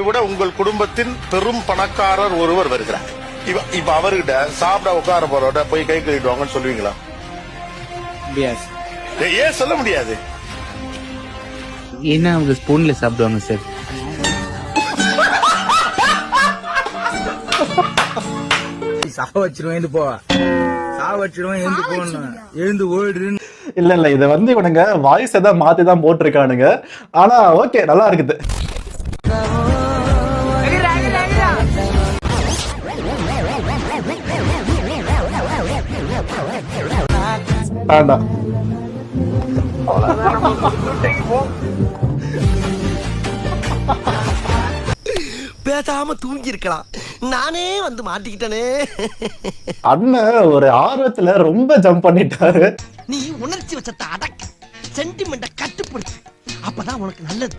விட உங்கள் குடும்பத்தின் பெரும் பணக்காரர் ஒருவர் வருகிறார். இப்ப அவர்கிட்ட சாப்பிட உட்கார போறவட்ட போய் கை கழுவிட்டு வாங்கன்னு சொல்லுவீங்களா? ஏன் சொல்ல முடியாது? ஏன்னா அவங்க ஸ்பூன்ல சாப்பிடுவாங்க சார். சாவச்சிருவேன் போ, சாவச்சிருவேன் எழுந்து போகணும், எழுந்து ஓடு. இல்ல இத வந்து இவனுங்க வாய்ஸ் ஏதாவது மாத்திதான் போட்டிருக்கானுங்க. ஆனா ஓகே, நல்லா இருக்குது. வேண்டாம், பேசாம தூங்கி இருக்கலாம், நானே வந்து மாட்டிக்கிட்டனே. அண்ணன் ஒரு ஆர்வத்துல ரொம்ப ஜம்ப் பண்ணிட்டாரு. நீ உணர்ச்சி வச்சத்தை அடக்கு, சென்டிமெண்ட கட்டுப்படுத்து, அப்பதான் உனக்கு நல்லது.